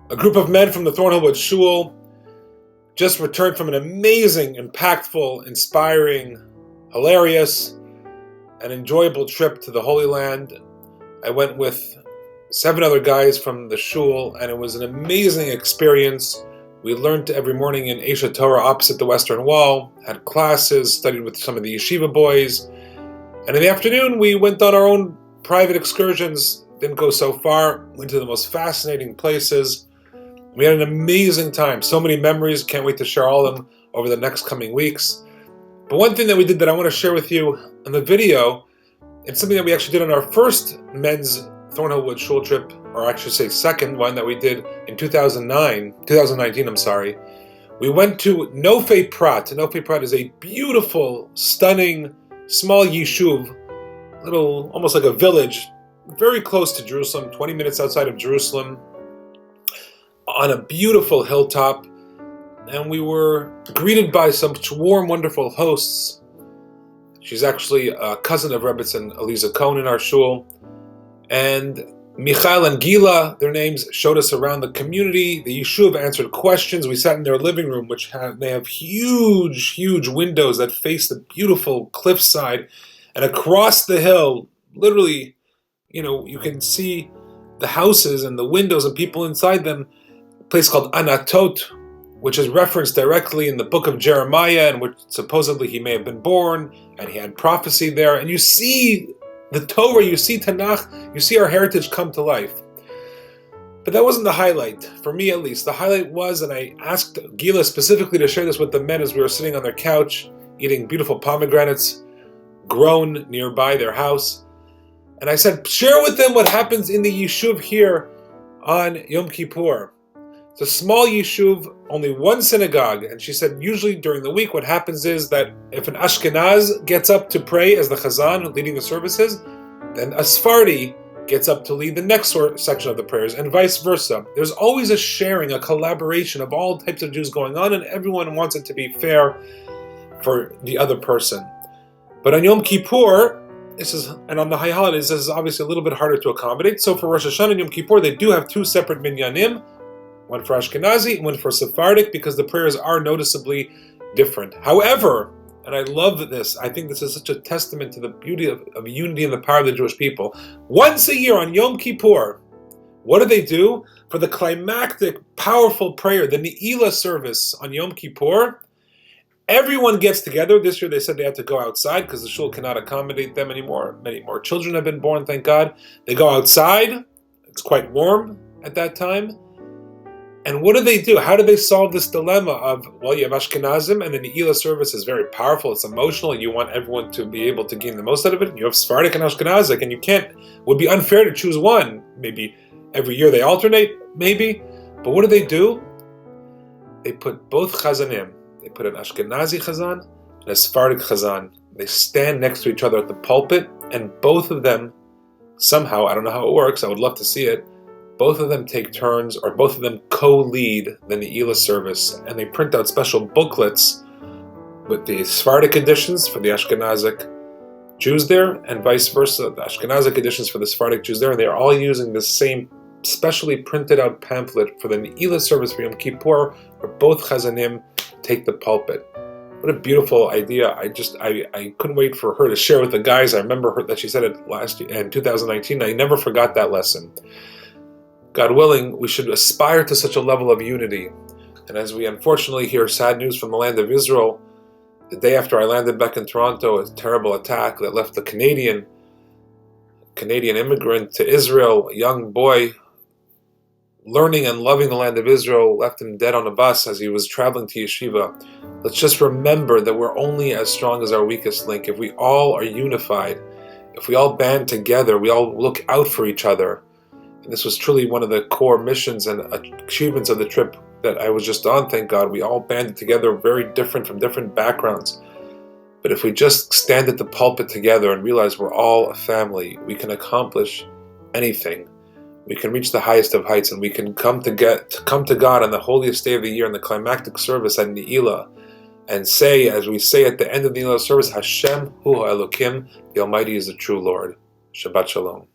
A group of men from the Thornhill Shul just returned from an amazing, impactful, inspiring, hilarious, and enjoyable trip to the Holy Land. I went with 7 other guys from the Shul, and it was an amazing experience. We learned every morning in Esha Torah opposite the Western Wall, had classes, studied with some of the yeshiva boys, and in the afternoon we went on our own private excursions. Didn't go so far, went to the most fascinating places. We had an amazing time, so many memories, can't wait to share all of them over the next coming weeks. But one thing that we did that I want to share with you in the video, it's something that we actually did on our first men's Thornhill Shul trip, or actually say second one that we did in 2019, We went to Nofei Prat. Nofei Prat is a beautiful, stunning, small yishuv, little, almost like a village, very close to Jerusalem, 20 minutes outside of Jerusalem, on a beautiful hilltop. And we were greeted by some warm, wonderful hosts. She's actually a cousin of Rabbi Elisha Mandel in our shul. And Michael and Gila, their names, showed us around the community. The yeshuv answered questions. We sat in their living room, they have huge, huge windows that face the beautiful cliffside. And across the hill, literally, you can see the houses and the windows and people inside them. A place called Anatot, which is referenced directly in the book of Jeremiah, in which supposedly he may have been born, and he had prophecy there. And you see the Torah, you see Tanakh, you see our heritage come to life. But that wasn't the highlight, for me at least. The highlight was, and I asked Gila specifically to share this with the men as we were sitting on their couch, eating beautiful pomegranates grown nearby their house. And I said, share with them what happens in the yeshuv here on Yom Kippur. It's a small yeshuv, only one synagogue. And she said, usually during the week, what happens is that if an Ashkenaz gets up to pray as the Chazan leading the services, then a Sephardi gets up to lead the next section of the prayers, and vice versa. There's always a sharing, a collaboration of all types of Jews going on, and everyone wants it to be fair for the other person. But on Yom Kippur, and on the high holidays, this is obviously a little bit harder to accommodate. So for Rosh Hashanah and Yom Kippur, they do have 2 separate minyanim, one for Ashkenazi, one for Sephardic, because the prayers are noticeably different. However, and I love this, I think this is such a testament to the beauty of unity and the power of the Jewish people. Once a year on Yom Kippur, what do? For the climactic, powerful prayer, the Ne'ilah service on Yom Kippur, everyone gets together. This year they said they had to go outside because the shul cannot accommodate them anymore. Many more children have been born, thank God. They go outside. It's quite warm at that time. And what do? How do they solve this dilemma of, well, you have Ashkenazim, and the Ne'ilah service is very powerful, it's emotional, and you want everyone to be able to gain the most out of it. You have Sephardic and Ashkenazic, and it would be unfair to choose one. Maybe every year they alternate, maybe. But what do? They put both Chazzanim. They put an Ashkenazi Chazan and a Sephardic Chazan. They stand next to each other at the pulpit, and both of them, somehow, I don't know how it works, I would love to see it, both of them take turns, or both of them co-lead the Ne'ilah service, and they print out special booklets with the Sephardic editions for the Ashkenazic Jews there, and vice versa, the Ashkenazic editions for the Sephardic Jews there, and they're all using the same specially printed out pamphlet for the Ne'ilah service for Yom Kippur, where both Chazanim take the pulpit. What a beautiful idea. I couldn't wait for her to share with the guys. I remember that she said it last year, in 2019, I never forgot that lesson. God willing, we should aspire to such a level of unity. And as we unfortunately hear sad news from the land of Israel, the day after I landed back in Toronto, a terrible attack that left the Canadian immigrant to Israel, a young boy, learning and loving the land of Israel, left him dead on a bus as he was traveling to yeshiva. Let's just remember that we're only as strong as our weakest link. If we all are unified, if we all band together, we all look out for each other. And this was truly one of the core missions and achievements of the trip that I was just on, thank God. We all banded together, very different from different backgrounds. But if we just stand at the pulpit together and realize we're all a family, we can accomplish anything. We can reach the highest of heights, and we can come to God on the holiest day of the year in the climactic service at Ne'ilah, and say, as we say at the end of the Ne'ilah service, Hashem hu ha'elokim, the Almighty is the true Lord. Shabbat Shalom.